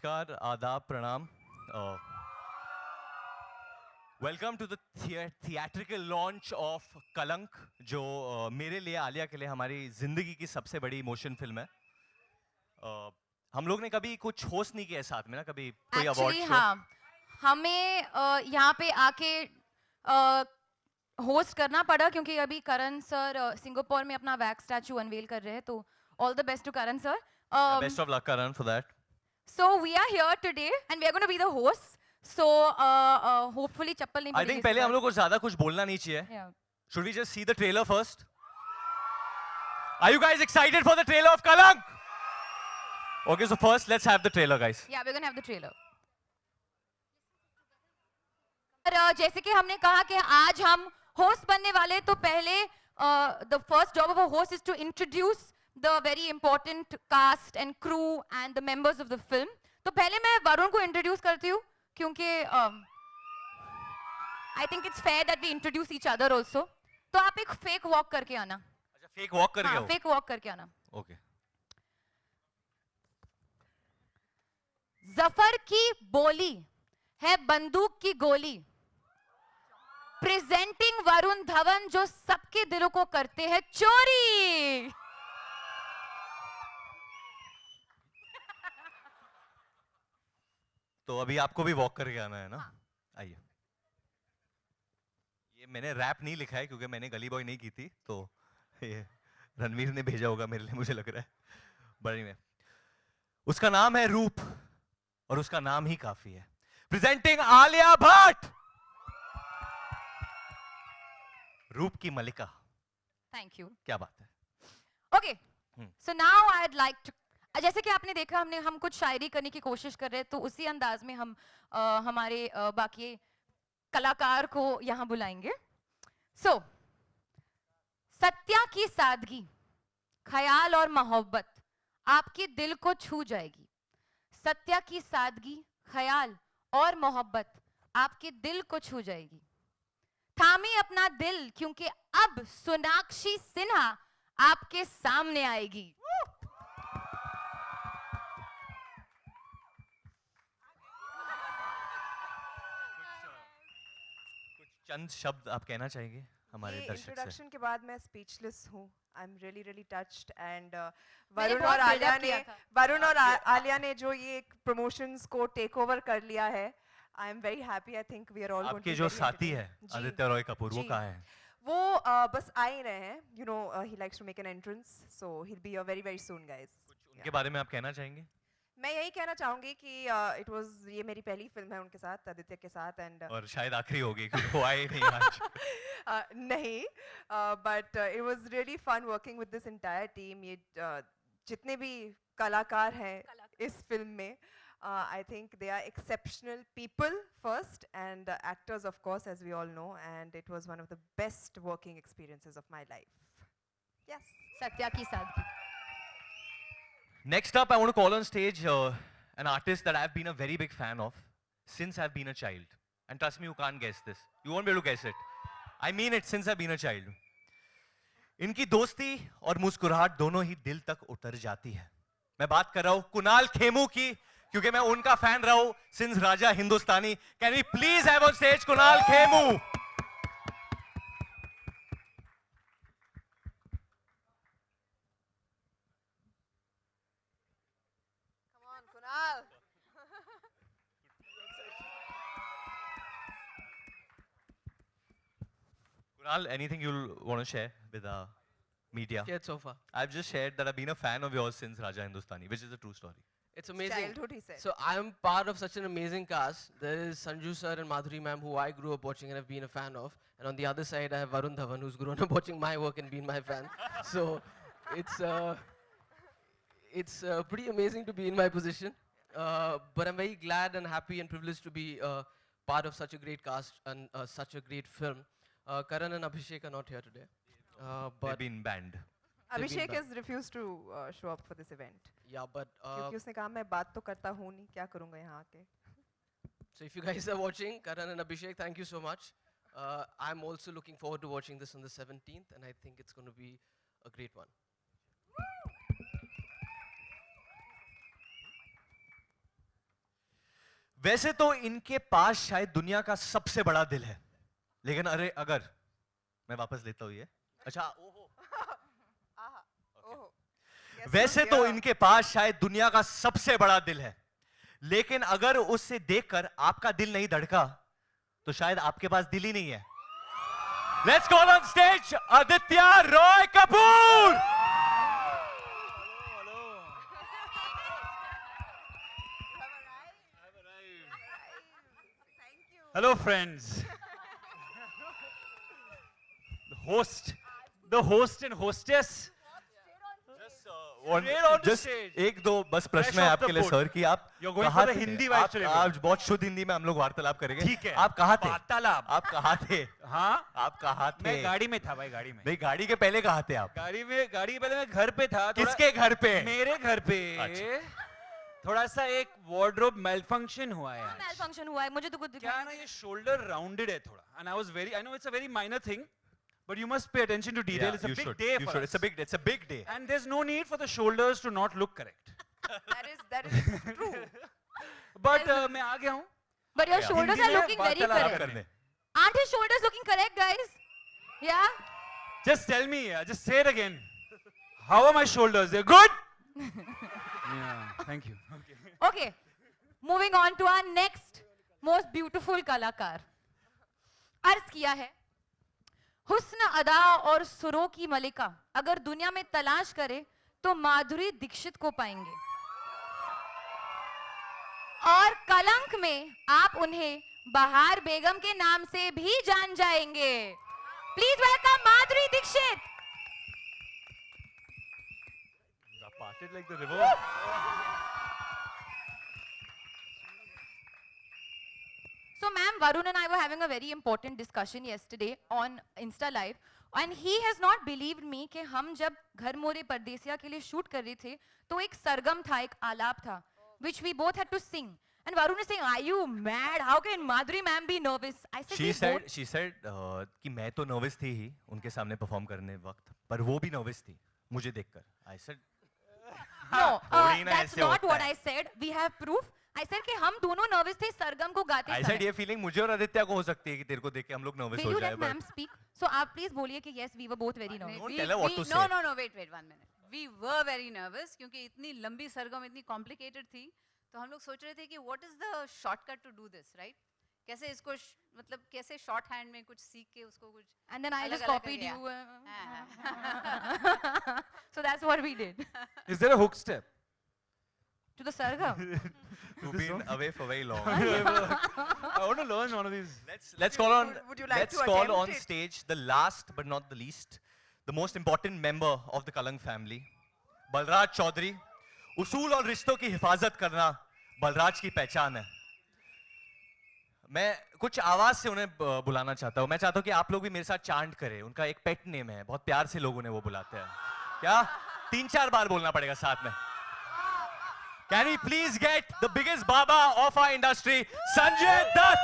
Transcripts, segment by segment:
नमस्कार, आदाब, प्रणाम. Welcome to the theatrical launch of Kalank, जो मेरे लिए, आलिया के लिए हमारी जिंदगी की सबसे बड़ी इमोशन फिल्म है. हम लोग ने कभी कुछ होस्ट नहीं किया है साथ में ना, कभी कोई अवार्ड एक्चुअली शो. हाँ, हमें यहाँ पे आके होस्ट करना पड़ा क्योंकि अभी करण सर सिंगापुर में अपना वैक्स स्टैचू अनवेल कर रहे हैं, तो all the best to Karan sir. Best of luck Karan for that. So we are here today and we are going to be the hosts. So hopefully चप्पल नहीं आई पड़ेगी थिंक इस पहले हम बार. लोग को ज्यादा कुछ बोलना नहीं चाहिए. Yeah. Should we just see the trailer first? Are you guys excited for the trailer of Kalank? Okay, so first let's have the trailer, guys. Yeah, we're gonna have the trailer. और जैसे कि हमने कहा कि आज हम host बनने वाले, तो पहले the first job of a host is to introduce the very important cast and crew and the members of the film. तो पहले मैं वरुण को introduce करती हूँ क्योंकि I think it's fair that we introduce each other also. तो आप एक fake walk करके आना. अच्छा, फेक वॉक करके हाँ, आओ. fake walk करके आना. ओके. जफर की बोली है बंदूक की गोली. प्रेजेंटिंग वरुण धवन, जो सबके दिलों को करते हैं चोरी. तो अभी आपको भी वॉक करके आना है ना. आइए. ये मैंने रैप नहीं लिखा है क्योंकि मैंने गली बॉय नहीं की थी, तो ये रणवीर ने भेजा होगा मेरे लिए, मुझे लग रहा है. बड़ी में उसका नाम है रूप और उसका नाम ही काफी है. प्रेजेंटिंग आलिया भट्ट, रूप की मलिका. Thank you. क्या बात है. Okay, so now I would like to, जैसे कि आपने देखा हम कुछ शायरी करने की कोशिश कर रहे हैं, तो उसी अंदाज में हम हमारे बाकी कलाकार को यहाँ बुलाएंगे. सो सत्या की सादगी, ख्याल और मोहब्बत आपके दिल को छू जाएगी. सत्या की सादगी, ख्याल और मोहब्बत आपके दिल को छू जाएगी. थामी अपना दिल क्योंकि अब सोनाक्षी सिन्हा आपके सामने आएगी. कुछ चंद शब्द आप कहना चाहेंगे हमारे दर्शक से. इंट्रोडक्शन के बाद मैं स्पीचलेस हूँ. I am really touched and मैंने वरुण बहुत और आलिया build-up ने किया था. आलिया ने जो ये प्रमोशंस को टेक ओवर कर लिया है, I am very happy. I think we are all going to आपके जो साथी है आदित्य रॉय कपूर, वो जी. कहाँ है? वो बस आ ही रहे हैं. You know he likes to make an entrance, so he will be very very soon guys. उनके बारे में आप कहना चाहेंगे? मैं यही कहना चाहूंगी कि इट वाज, ये मेरी पहली फिल्म है उनके साथ, आदित्य के साथ. एंड और शायद आखिरी होगी क्योंकि वो आए नहीं आज. नहीं, but it was really fun working with this entire team. ये जितने भी कलाकार हैं इस फिल्म में, I think they are exceptional people first, and actors of course, as we all know, and it was one of the best working experiences of my life. Yes. Satya की सादगी. Next up, I want to call on stage an artist that I've been a very big fan of since I've been a child. And trust me, you can't guess this. You won't be able to guess it. I mean it, since I've been a child. इनकी दोस्ती और मुस्कुराहट दोनों ही दिल तक उतर जाती है. मैं बात कर रहा हूं कुणाल खेमू की, क्योंकि मैं उनका फैन रहा हूं since Raja Hindustani. Can we please have on stage Kunal Khemu. Come on, Kunal. Kunal, anything you'll want to share with our media? Shared so far. I've just shared that I've been a fan of yours since Raja Hindustani, which is a true story. It's amazing. Childhood, he said. So I'm part of such an amazing cast. There is Sanju sir and Madhuri ma'am, who I grew up watching and have been a fan of. And on the other side, I have Varun Dhawan, who's grown up watching my work and been my fan. So it's pretty amazing to be in my position. But I'm very glad and happy and privileged to be part of such a great cast and such a great film. Karan and Abhishek are not here today. They've But been banned. Abhishek has refused to show up for this event. yeah, but क्योंकि उसने कहा मैं बात तो करता हूँ नहीं, क्या करूँगा यहाँ आके. so if you guys are watching, Karan and Abhishek, thank you so much. I'm also looking forward to watching this on the 17th, and I think it's going to be a great one. वैसे तो इनके पास शायद दुनिया का सबसे बड़ा दिल है, लेकिन अरे अगर मैं वापस लेता हूँ ये, अच्छा ओहो, ओहो, yes, वैसे oh तो dear. इनके पास शायद दुनिया का सबसे बड़ा दिल है, लेकिन अगर उससे देखकर आपका दिल नहीं धड़का तो शायद आपके पास दिल ही नहीं है. Let's call on stage Aditya Roy Kapoor. Hello, friends. The host and hostess. Straight on the Just stage. एक दो बस प्रश्न Fresh है off आपके the लिए boat. सर कि आप You're going कहाँ for the थे? Hindi vibe आप today, bro. आज बहुत शुद्ध हिंदी में हम लोग वार्तालाप करेंगे. ठीक है. आप कहाँ थे? वार्तालाप. आप कहाँ थे? हाँ. आप कहाँ थे? मैं गाड़ी में था भाई, गाड़ी में. नहीं, गाड़ी के पहले कहाँ थे आप? गाड़ी के पहले मैं घर पे था. किसके घर पे? मेरे घर पे. अच्छा. थोड़ा सा एक वार्डरोब मेलफंक्शन हुआ है आज. मेल फंक्शन हुआ है, मुझे तो कुछ क्या दिखा है ना, ये शोल्डर राउंडेड है थोड़ा. And I know it's a very minor thing, but you must pay attention to detail. Yeah, It's a you big should. day You for should. us. It's a big day. And there's no need for the shoulders to not look correct. That is true. But मैं आ गया हूँ. But your Yeah. shoulders Hindi are में looking very वार्तालाप correct. करने. Aren't his shoulders looking correct, guys? Yeah? Just tell me, just say it again. How are my shoulders? They're good? Yeah, thank you. Okay. Okay. Moving on to our next most beautiful कलाकार. अर्ज किया है, हुस्न अदा और सुरों की मलिका अगर दुनिया में तलाश करे तो माधुरी दीक्षित को पाएंगे, और कलंक में आप उन्हें बहार बेगम के नाम से भी जान जाएंगे. Please welcome Madhuri Dixit. Parted like the river. So, ma'am, Varun and I were having a very important discussion yesterday on Insta Live, and he has not believed me कि हम जब घर मोरे परदेसिया के लिए शूट कर रहे थे तो एक सरगम था, एक आलाप था, which we both had to sing. And Varun is saying, "Are you mad? How can Madhuri ma'am be nervous?" I said, She said कि मैं तो nervous थी ही उनके सामने perform करने वक्त, पर वो भी nervous थी मुझे देखकर. I said, "No, थोड़ी ना that's ऐसे not होता what है." I said. We have proof. I said कि हम दोनों nervous थे सरगम को गाते I said समय. ये feeling मुझे और आदित्य को हो सकती है कि तेरे को देख के हम लोग nervous Will हो you जाए. let ma'am speak? So, आप please बोलिए कि yes, we were both very nervous. Don't tell her what to say. No, wait, 1 minute. We were very nervous क्योंकि इतनी लंबी सरगम इतनी complicated थी, तो हम लोग सोच रहे थे कि what is the shortcut to do this, right? कैसे इसको मतलब कैसे short hand में कुछ सीख के उसको कुछ And then I just अलग-अलग copied कर you. हाँ. So that's what we did. Is there a hook step? To the sargam. You've been away for very long. I want to learn one of these. Let's call on Would you like let's to call attempt on it? stage the last but not the least, the most important member of the Kalang family, Balraj Chaudhary. उसूल और रिश्तों की हिफाजत करना बलराज की पहचान है. मैं कुछ आवाज से उन्हें बुलाना चाहता हूं. मैं चाहता हूं कि आप लोग भी मेरे साथ चांट करें. उनका एक पेट नेम है, बहुत प्यार से लोग उन्हें वो बुलाते हैं. क्या 3-4 बार बोलना पड़ेगा साथ में. Can we please get the biggest baba of our industry, Sanjay Dutt?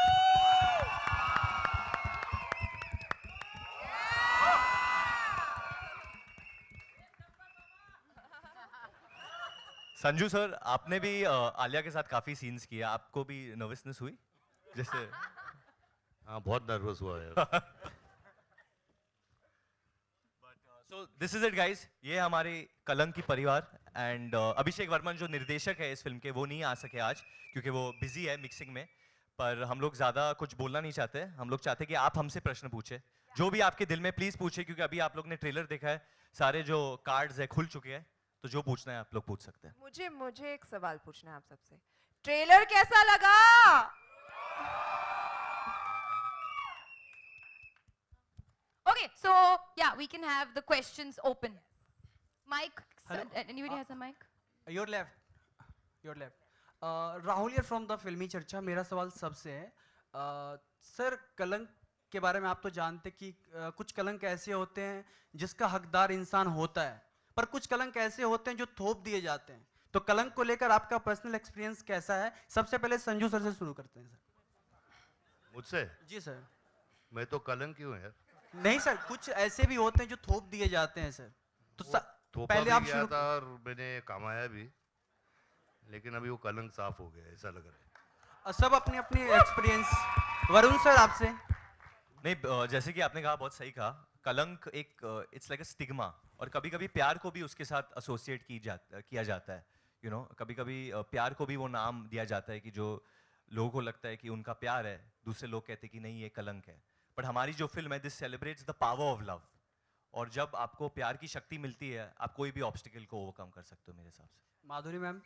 Sanju sir, आपने भी आलिया के साथ काफी सीन्स किया. आपको भी नर्वसनेस हुई जैसे? हाँ, बहुत नर्वस हुआ यार. So this is it guys. ये हमारे कलंक की परिवार एंड अभिषेक वर्मन जो निर्देशक है इस फिल्म के, वो नहीं आ सके आज क्योंकि वो बिजी है मिक्सिंग में. पर हम लोग ज्यादा कुछ बोलना नहीं चाहते. हम लोग चाहते कि आप हमसे प्रश्न पूछे, जो भी आपके दिल में प्लीज पूछे, क्योंकि अभी आप लोग ने ट्रेलर देखा है, सारे जो कार्ड्स है खुल चुके हैं, तो जो पूछना है आप लोग पूछ सकते हैं. मुझे एक सवाल पूछना है आप सबसे. ट्रेलर कैसा लगा? Okay, so yeah, we can have the questions open. Mike, Hello? anybody has a mic? Your left. Rahul यार फ्रॉम द फिल्मी चर्चा. मेरा सवाल सबसे है, सर कलंक के बारे में आप तो जानते कि कुछ कलंक ऐसे होते हैं जिसका हकदार इंसान होता है, पर कुछ कलंक ऐसे होते हैं जो थोप दिए जाते हैं. तो कलंक को लेकर आपका पर्सनल एक्सपीरियंस कैसा है? सबसे पहले संजू सर से शुरू करते हैं सर. मुझसे? जी सर. मैं तो कलंक क्यों है? नहीं सर, कुछ ऐसे भी होते हैं जो थोप दिए जाते हैं सर. तो थोपा पहले भी आप गया शुरू था और मैंने कमाया भी, लेकिन अभी वो कलंक साफ हो गया ऐसा लग रहा है. सब अपनी अपनी एक्सपीरियंस। वरुण सर आपसे। नहीं जैसे कि आपने कहा, बहुत सही कहा, कलंक एक इट्स लाइक अ स्टिग्मा, और कभी कभी प्यार को भी उसके साथ एसोसिएट किया जाता है, यू नो, कभी कभी प्यार को भी वो नाम दिया जाता है कि जो लोगों को लगता है कि उनका प्यार है, दूसरे लोग कहते हैं कि नहीं ये कलंक है। बट हमारी जो फिल्म है, this celebrates the power of love, और जब आपको प्यार की शक्ति मिलती है, आप कोई भी ऑब्स्टिकल को ओवरकम कर सकते हो मेरे हिसाब से। माधुरी मैम।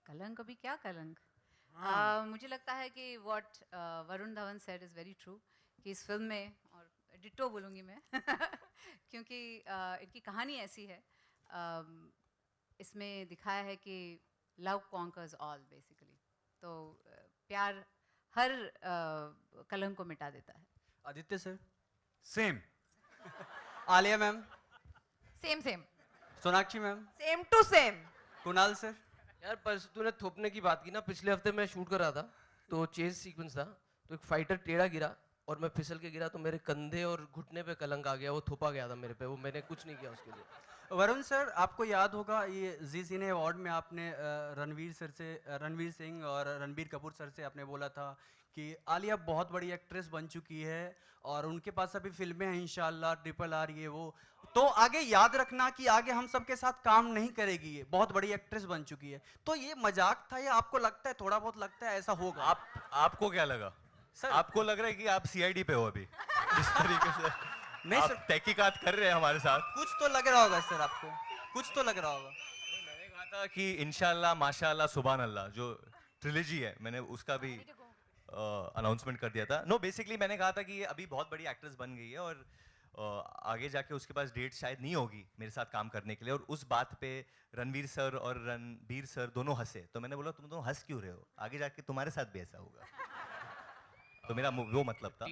कलंक अभी क्या कलंक? मुझे लगता है कि what Varun Dhawan said is very true, कि इस फिल्म में, और डिट्टो बोलूँगी मैं क्योंकि इनकी कहानी ऐसी है, इसमें दिखाया है कि लव कॉन्कर्स ऑल बेसिकली। तो प्यार हर कलंक को मिटा देता है। Aditya sir. Same. Alia ma'am. Same same. Sonakshi ma'am. Same to same. Kunal sir. यार परसों तूने थोपने की बात की ना, पिछले हफ्ते मैं शूट कर रहा था, तो चेज सीक्वेंस था, तो एक फाइटर टेढ़ा गिरा और मैं फिसल के गिरा, तो मेरे कंधे और घुटने पे कलंक आ गया, वो थोपा गया था मेरे पे, वो मैंने कुछ नहीं किया उसके लिए। वरुण सर, आपको याद होगा ये जी सिने अवार्ड में आपने रणवीर सिंह और रणबीर कपूर सर से आपने बोला था कि आलिया बहुत बड़ी एक्ट्रेस बन चुकी है और उनके पास अभी फिल्में हैं इंशाल्लाह, RRR ये वो, तो आगे याद रखना कि आगे हम सबके साथ काम नहीं करेगी, ये बहुत बड़ी एक्ट्रेस बन चुकी है। तो ये मजाक था या आपको लगता है, थोड़ा बहुत लगता है ऐसा होगा? आपको क्या लगा सर? आपको लग रहा है कि आप सीआईडी पे हो अभी जिस तरीके से नहीं आप सर, तहकीकात कर रहे हैं हमारे साथ। कुछ तो लग रहा होगा सर, आपको कुछ तो लग रहा होगा। मैंने कहा था कि इंशाल्लाह माशाल्लाह सुभान अल्लाह जो ट्रिलॉजी है, मैंने उसका भी अनाउंसमेंट कर दिया था। नो बेसिकली मैंने कहा था कि ये अभी बहुत बड़ी एक्ट्रेस बन गई है और आगे जाके उसके पास डेट शायद नहीं होगी मेरे साथ काम करने के लिए, और उस बात पे रणवीर सर और रणबीर सर दोनों हंसे, तो मैंने बोला तुम दोनों हंस क्यों रहे हो, आगे जाके तुम्हारे साथ भी ऐसा होगा। तो मेरा वो मतलब था।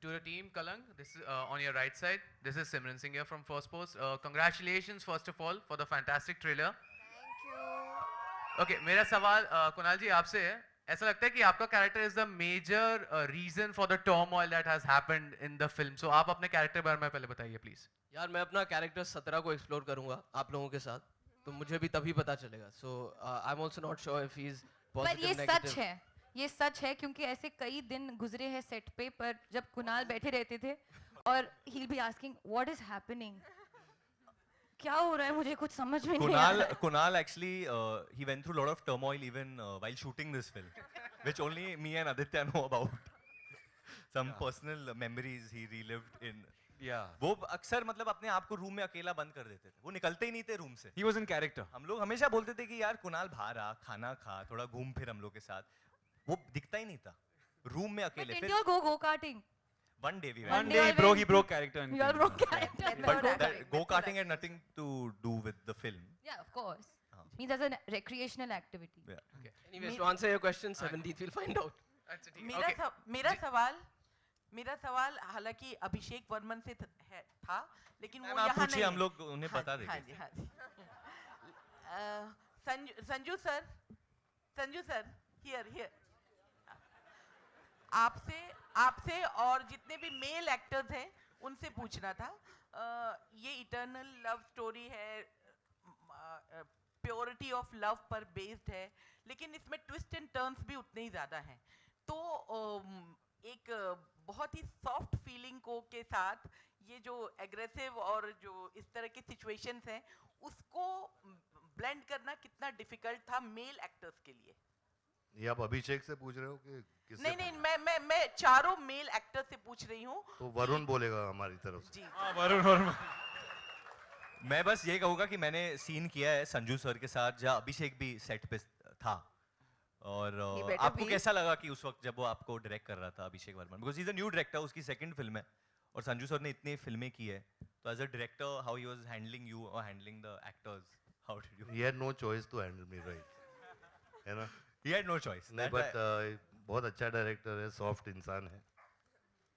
To the team Kalang, this is on your right side. This is Simran Singh here from First Post. Congratulations first of all for the fantastic trailer. Thank you. Okay, मेरा सवाल कुणाल जी आपसे है, ऐसा लगता है कि आपका character is the major reason for the turmoil that has happened in the film, so आप अपने कैरेक्टर के बारे में पहले बताइए प्लीज। यार मैं अपना कैरेक्टर 17 को एक्सप्लोर करूंगा आप लोगों के साथ, तो मुझे भी तभी पता चलेगा। So I am also not sure if he is पर पॉजिटिव ये नेगेटिव। सच है, ये सच है, क्योंकि ऐसे कई दिन गुजरे हैं सेट पे, पर जब कुणाल बैठे रहते थे और he'll be asking what is happening, क्या हो रहा है, मुझे कुछ समझ में नहीं आ रहा है। Kunal actually he went through a lot of turmoil even while shooting this film, which only me and Aditya know about. Some personal memories he relived in. Yeah. वो अक्सर मतलब अपने आप को रूम में अकेला बंद कर देते थे, वो निकलते ही नहीं थे रूम से। He was in character. हम लोग हमेशा बोलते थे कि यार कुणाल बाहर आ, खाना खा, थोड़ा घूम फिर हम लोग के साथ, वो दिखता ही नहीं था रूम में But अकेले। didn't फिर you all go karting? one day we One went. day One day I went- he broke character. in You all film. broke character. Method But acting. that go-karting had nothing to do with the film. Yeah, of course. Means as a recreational activity. Yeah. Anyways, to answer your question, 17th we'll find out. अच्छा ठीक है, मेरा okay. मेरा सवाल हालांकि अभिषेक वर्मन से था, लेकिन वो मैम, आप यहाँ पूछिए, नहीं हम है। लोग उन्हें हाँ बता जी, देंगे। हाँ जी, हाँ जी। संजू सर हियर आपसे और जितने भी मेल एक्टर्स हैं उनसे पूछना था, ये इटर्नल लव स्टोरी है, प्योरिटी ऑफ लव पर बेस्ड है, लेकिन इसमें ट्विस्ट एंड टर्न्स भी उतने ही ज़्यादा हैं, तो एक बहुत ही सॉफ्ट फीलिंग को के साथ ये जो एग्रेसिव और जो इस तरह की सिचुएशंस हैं उसको ब्लेंड करना कितना डिफिकल्ट था मेल एक्टर्स के लिए? ये आप अभिषेक से पूछ रहे हो कि किससे? नहीं, मैं चारों मेल एक्टर से पूछ रही हूँ। तो वरुण बोलेगा हमारी तरफ से। जी हाँ, वरुण। मैं बस ये कहूँगा कि मैंने सीन किया है संजू सर के साथ जहाँ अभिषेक भी सेट पे था, और He better आपको be. कैसा लगा कि उस वक्त जब वो आपको डायरेक्ट कर रहा था Abhishek Varman, because he is a new director, उसकी सेकंड फिल्म है और संजू सर ने इतनी फिल्में की है, तो as a director how he was handling you और handling the actors, how did you? He had no choice to handle me, right? है ना? He had no choice. नहीं, बट बहुत अच्छा डायरेक्टर है, सॉफ्ट इंसान है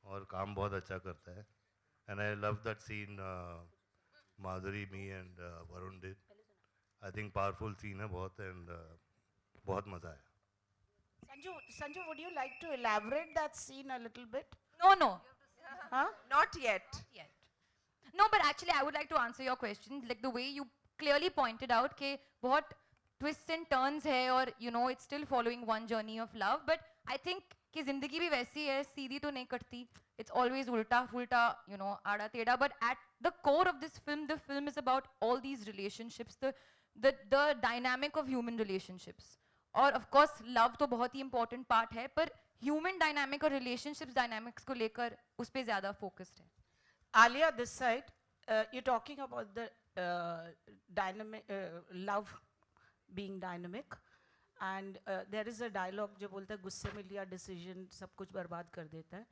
और काम बहुत अच्छा करता है, and I love that scene Madhuri, me and Varun did. I think powerful scene है बहुत, एंड बहुत मजा आया। Sanju, would you like to elaborate that scene a little bit? No. Huh? Not yet. Yet. No, but actually I would like to answer your question, like the way you clearly pointed out कि बहुत twists and turns है और you know it's still following one journey of love, but I think कि जिंदगी भी वैसी है, सीधी तो नहीं कटती. It's always ulta fulta, you know, आड़ा टेढ़ा. But at the core of this film, the film is about all these relationships, the dynamic of human relationships. और of course love तो बहुत ही important part है, पर human dynamic और relationships dynamics को लेकर उस पे ज़्यादा focused है. Alia, this side, you're talking about the dynamic love being dynamic, and there is a dialogue जो बोलता है गुस्से में लिया decision सब कुछ बर्बाद कर देता है.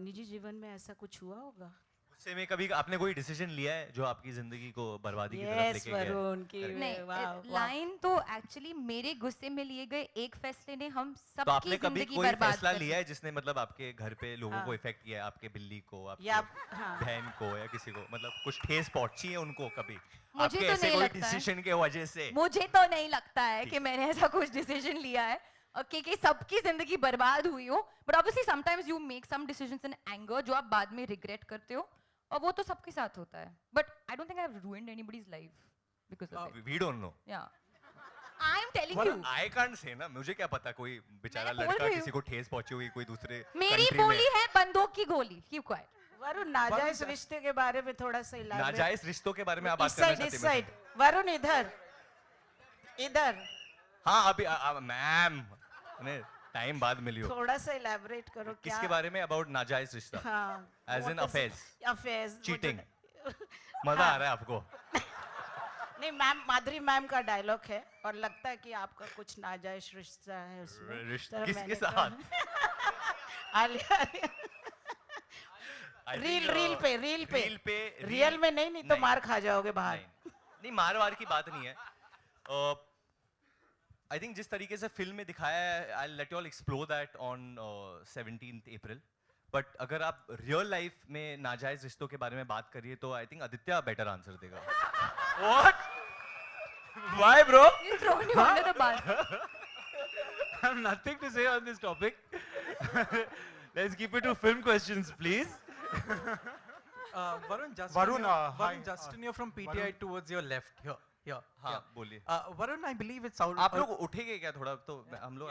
निजी जीवन में ऐसा कुछ हुआ होगा? गुस्से में कभी आपने कोई डिसीजन लिया है जो आपकी जिंदगी को बर्बादी की तरफ Yes, लेके गया है? वरुण की नहीं, लाइन तो एक्चुअली मेरे गुस्से में लिए गए एक फैसले ने हम तो सबकी आपने कभी जिंदगी कोई बर्बाद फैसला कर लिया दी. है जिसने मतलब आपके घर पे लोगों को हाँ. इफेक्ट किया है, आपके बिल्ली को, या आपकी हाँ. बहन को या किसी को, मतलब कुछ ठेस पहुंची है उनको कभी मुझे आपके तो ऐसे नहीं कोई लगता है. डिसीजन के वजह से? मुझे तो नहीं लगता है कि मैंने ऐसा कुछ डिसीजन लिया है कि सबकी जिंदगी बर्बाद हुई हो. But obviously sometimes you make some decisions in anger जो आप बाद में रिग्रेट करते हो, और वो तो सबके साथ होता है. But I don't think I have ruined anybody's life because of it. We don't know. Yeah I am telling you, I can't say ना, मुझे क्या पता कोई बेचारा मैंने बोल लड़का रही हूँ. किसी को ठेस पहुंची हुई कोई दूसरे मेरी country में. बोली है बंदूक की गोली. Keep quiet. वरुण नाजायज रिश्ते के बारे में थोड़ा सा elaborate. नाजायज रिश्तों के बारे में आप बात इस करना साइड, चाहते इस हैं? साइड. वरुण इधर, इधर. हाँ अभी मैम ने टाइम बाद मिली हो. थोड़ा सा elaborate करो क्या? किसके बारे में? अबाउट नाजायज रिश्ता, हाँ. As in affairs, Affairs. Cheating. मजा आ रहा है आपको? नहीं मैम, माधुरी मैम का डायलॉग है और लगता है कि आपका कुछ नाजायज रिश्ता है उसमें. रिश्ता तो किसके मैंने साथ? कहा- आलिया. I think, रील पे रील पे रियल में नहीं तो नहीं. मार खा जाओगे बाहर. नहीं मार वार की बात नहीं है. आई थिंक जिस तरीके से फिल्म में दिखाया है, I let you all explore that on 17th April. But अगर आप रियल लाइफ में नाजायज रिश्तों के बारे में बात करिए तो I think Aditya better answer देगा. What? Why, bro? You thrown you under the bus. I have nothing to say on this topic. Let's keep it to film questions, please. Varun, Justin, Varun, you're, hi, Varun, Justin, you're from PTI Varun. towards your left. Here. हाँ yeah. बोलिए. Varun, I believe it's out. आप लोग उठेंगे क्या थोड़ा तो हम लोग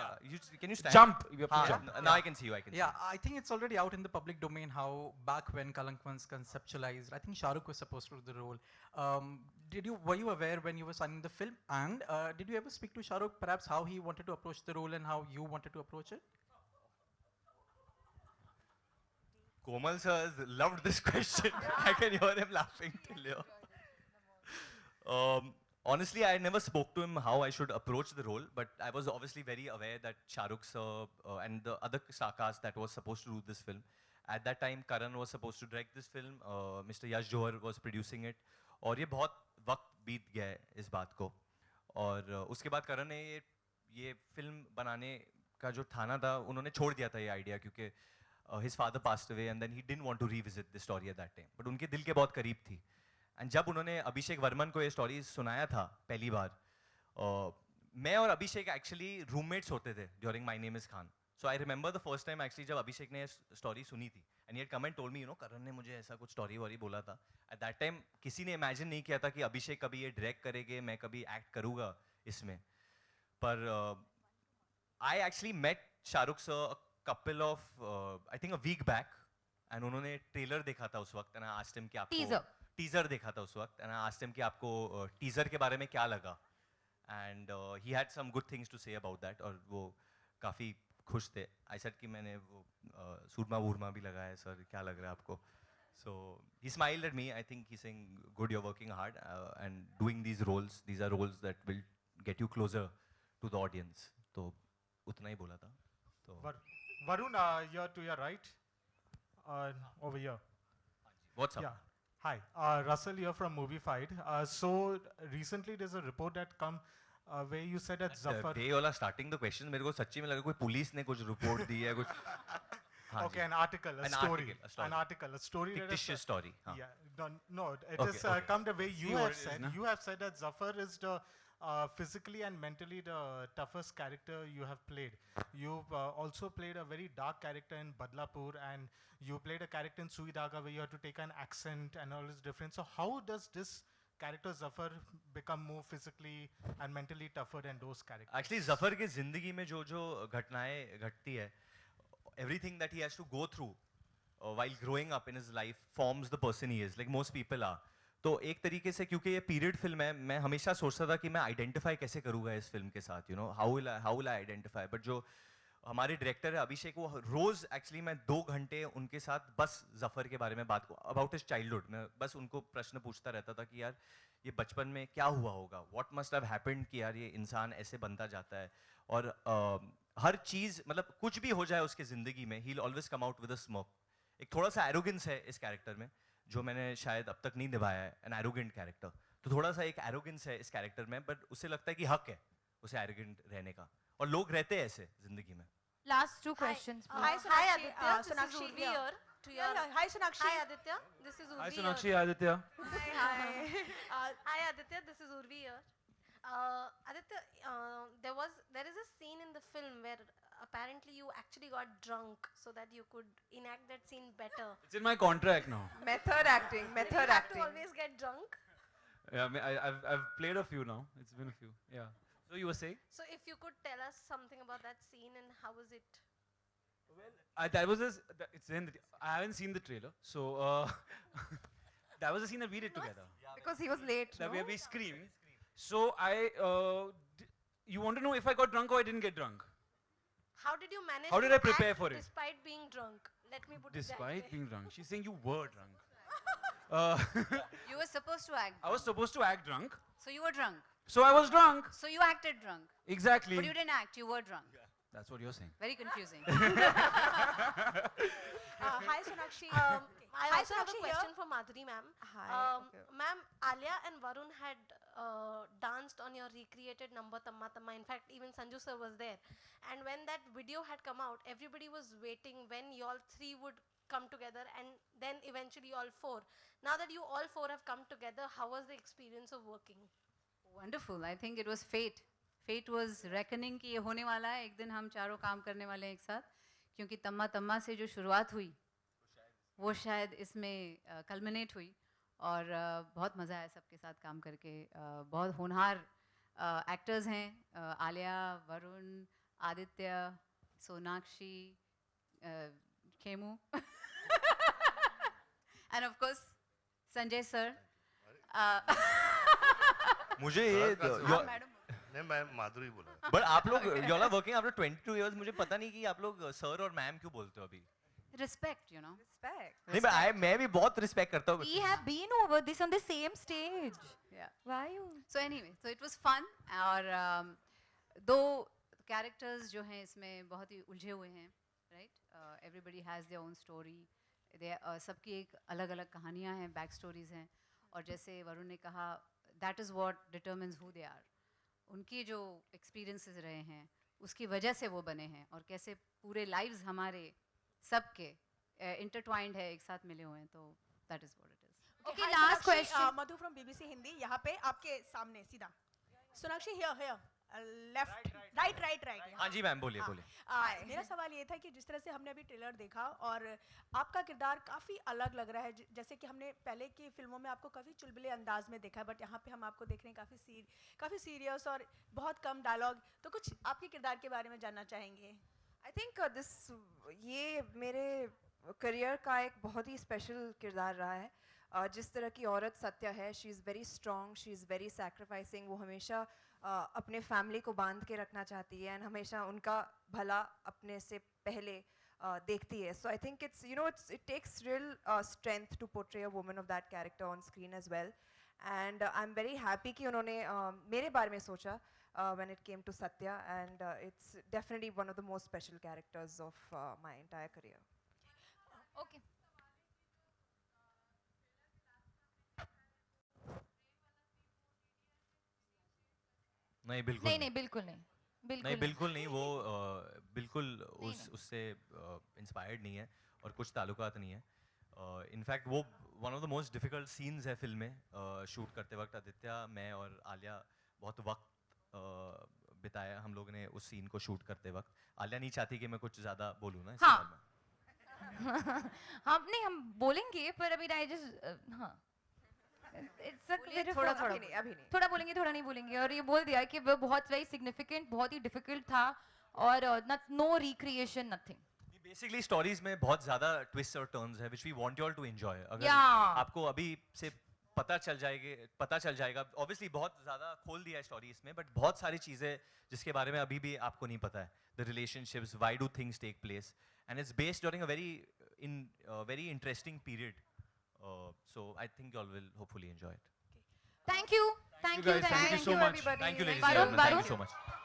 can you stand? Jump. You have to हाँ, jump. now I can see you. I can see Yeah, you. I think it's already out in the public domain how back when Kalank was conceptualized, I think Shah Rukh was supposed to do the role. Were you aware when you were signing the film, and did you ever speak to Shah Rukh, perhaps how he wanted to approach the role and how you wanted to approach it? Komal sir has loved this question. I can hear him laughing till here. Honestly, I never spoke to him how I should approach the role, but I was obviously very aware that Shah Rukh sir and the other star cast that was supposed to do this film. At that time, Karan was supposed to direct this film. Mr. Yash Johar was producing it. और ये बहुत वक्त बीत गया है इस बात को. और उसके बाद करण ने ये फिल्म बनाने का जो थाना था, उन्होंने छोड़ दिया था ये आइडिया क्योंकि his father passed away and then he didn't want to revisit the story at that time. But उनके दिल के बहुत करीब थी. एंड जब उन्होंने अभिषेक वर्मन को ये स्टोरी सुनाया था पहली बार, मैं और अभिषेक एक्चुअली रूममेट्स होते थे during My Name Is Khan. So I remember the first time actually जब अभिषेक ने स्टोरी सुनी थी एंड ये comment told me, you know, Karan ने मुझे ऐसा कुछ स्टोरी वोरी बोला था. एट दैट टाइम किसी ने इमेजिन नहीं किया था कि अभिषेक कभी ये डायरेक्ट करेंगे, मैं कभी एक्ट करूँगा इसमें. पर I actually met Shahrukh sir couple of I think a week back and उन्होंने ट्रेलर देखा था उस वक्त एंड आई आस्क्ड हिम कि आपको टीजर देखा था उस वक्त एंड आई आस्क्ड हिम कि आपको टीजर के बारे में क्या लगा. And he had some good things to say about that और वो काफ़ी खुश थे. आई सेड कि मैंने वो सूरमा वूरमा भी लगाया है सर, क्या लग रहा है आपको. So he smiled at me. I think he saying good, you are working hard and doing these roles, these are roles that will get you closer to the audience. तो उतना ही बोला था. तो Varun, you're to your right, over here. What's up? Yeah. Hi, Russell here from Movie Fight. So recently there's a report that come where you said that Zafar. They all are starting the questions. मेरे को सच्ची में लगा कोई police ने कुछ report दी है कुछ. Okay, an article, a story, a story. Fictitious story. Yeah, no, it is come the way you have said. You have said that Zafar is the physically and mentally the toughest character you have played. You've also played a very dark character in Badlapur, and you played a character in Sui Dhaga where you had to take an accent and all is different. So how does this character Zafar become more physically and mentally tougher than those characters? Actually, Zafar की जिंदगी में जो घटनाएं घटती है, everything that he has to go through while growing up in his life forms the person he is, like most people are. तो एक तरीके से क्योंकि ये पीरियड फिल्म है, मैं हमेशा सोचता था कि मैं आइडेंटिफाई कैसे करूँगा इस फिल्म के साथ, you know, how will I identify. But जो हमारे डायरेक्टर है अभिषेक, वो रोज एक्चुअली मैं 2 घंटे उनके साथ बस जफर के बारे में बात अबाउट हिज चाइल्डहुड में बस उनको प्रश्न पूछता रहता था कि यार ये बचपन में क्या हुआ होगा, व्हाट मस्ट हैव हैपेंड कि यार ये इंसान ऐसे बनता जाता है. और हर चीज़ मतलब कुछ भी हो जाए उसके ज़िंदगी में, he will always come out with a smoke. एक थोड़ा सा एरोगेंस है इस कैरेक्टर में जो मैंने शायद अब तक नहीं निभाया है, एन एरोगेंट कैरेक्टर. तो थोड़ा सा एक एरोगेंस है इस कैरेक्टर में, बट उसे लगता है कि हक है उसे एरोगेंट रहने का, और लोग रहते हैं ऐसे जिंदगी में. Last 2 questions. Hi, Hi Aditya, this Sonakshi is Urvi here. here. To your Hi, Sonakshi. Hi Aditya, this is Urvi. Hi here. Sonakshi, Aditya. Hi Aditya, this is Urvi here. Aditya, there is a scene in the film where apparently you actually got drunk so that you could enact that scene better. It's in my contract now. Method acting, Do method you have acting. to always get drunk? Yeah, I've played a few now. It's been a few. Yeah. So you were saying? So if you could tell us something about that scene and how was it? That was it's in the, I haven't seen the trailer, so that was a scene that we did together. Because he was late, That no? we screamed. So you want to know if I got drunk or I didn't get drunk? How did you manage How did to I prepare act for it? despite being drunk? Let me put it that Despite way. being drunk. She's saying you were drunk. You were supposed to act. I was supposed to act drunk, So you were drunk. so I was drunk. So you acted drunk. Exactly. But you didn't act, you were drunk. That's what you're saying. Very confusing. Hi, Sonakshi. I Hi, also have a Sonakshi question here. for Madhuri ma'am. Hi, okay. Ma'am, Alia and Varun had danced on your recreated number Tamma Tamma. In fact, even Sanju sir was there. And when that video had come out, everybody was waiting when you all 3 would come together and then eventually all 4. Now that you all 4 have come together, how was the experience of working? Wonderful. I think it was fate. Fate was reckoning कि ये होने वाला है, एक दिन हम चारों काम करने वाले हैं एक साथ, क्योंकि तम्मा तम्मा से जो शुरुआत हुई वो शायद इसमें कल्मिनेट हुई, और बहुत मज़ा आया सबके साथ काम करके. बहुत होनहार एक्टर्स हैं, Alia, Varun, Aditya, Sonakshi, Khemu end of course Sanjay sir. मुझे ये मैडम नहीं, मैं माधुरी बोला. बट आप लोग you are working after 22 years, मुझे पता नहीं कि आप लोग सर और मैम क्यों बोलते हो अभी. Respect, you know. Respect. नहीं, मैं भी बहुत रिस्पेक्ट करता हूँ. We have been over this on the same stage. Yeah. Why you? So anyway, so it was fun. और दो characters जो हैं इसमें बहुत ही उलझे हुए हैं, right? Everybody has their own story. सबकी एक अलग-अलग कहानियाँ हैं, back stories हैं, और जैसे वरुण ने कहा, that is what determines who they are. उनकी जो experiences रहे हैं, उसकी वजह से वो बने हैं, और कैसे पूरे lives हमारे सबके intertwined है, एक साथ मिले हुए हैं, तो that is what it is. Okay, hi, last Sonakshi, question. Madhu from BBC Hindi. यहाँ पे आपके सामने सीधा. Sonakshi here. Left, right. हाँ जी मैम, बोलिए बोलिए. मेरा सवाल ये था कि जिस तरह से हमने अभी ट्रेलर देखा और आपका किरदार काफ़ी अलग लग रहा है, जैसे कि हमने पहले की फिल्मों में आपको काफ़ी चुलबुले अंदाज में देखा है, बट यहाँ पे हम आपको देख रहे हैं काफ़ी सीरियस और बहुत कम डायलॉग. तो कुछ आपके किरदार के बारे में जानना चाहेंगे. I think ये मेरे करियर का एक बहुत ही स्पेशल किरदार रहा है. जिस तरह की औरत सत्या है, she is very strong, she is very sacrificing. वो हमेशा अपने फैमिली को बांध के रखना चाहती है, एंड हमेशा उनका भला अपने से पहले देखती है. So I think it takes real strength to portray a woman of that character on screen as well. And I am very happy कि उन्होंने मेरे बारे में सोचा when it came to Satya, and it's definitely one of the most special characters of my entire career. Okay. नहीं बिल्कुल नहीं बिल्कुल नहीं. बिल्कुल नहीं. वो बिल्कुल उससे इंस्पायर्ड नहीं है, और कुछ ताल्लुकात नहीं है. इनफैक्ट वो one of the most difficult scenes है फिल्म में. शूट करते वक्त आदित्य, मैं और आलिया बहुत वक्त बिताया हम लोगों ने उस सीन को शूट करते वक्त. आलिया नहीं चाहती कि मैं कुछ ज़्यादा बोलूँ ना इस हाँ. बारे में. हम बोलेंगे, पर अभी I just हाँ. It's a बोलिए, bit of थोड़ा a- थोड़ा अभी नहीं थोड़ा बोलेंगे थोड़ा नहीं बोलेंगे, और ये बोल दिया कि वो बहुत वेरी सिग्निफिकेंट, बहुत ही डिफिकल्ट था, और no recreation, nothing. Basically stories में बहुत ज्यादा ट्विस्ट और टर्न्स है, which we want you all to enjoy. अगर Yeah. आपको अभी से पता चल जाएगा, ऑब्वियसली बहुत ज्यादा खोल दिया है स्टोरी इसमें, बट बहुत सारी चीजें जिसके बारे में अभी भी आपको नहीं पता है. The relationships, why do things take place, and it's based during a very interesting period. So I think you all will hopefully enjoy it. Thank you. Thank you. guys. Thank you so much. everybody. Thank you, ladies and Varun, gentlemen. Thank you Varun. so much.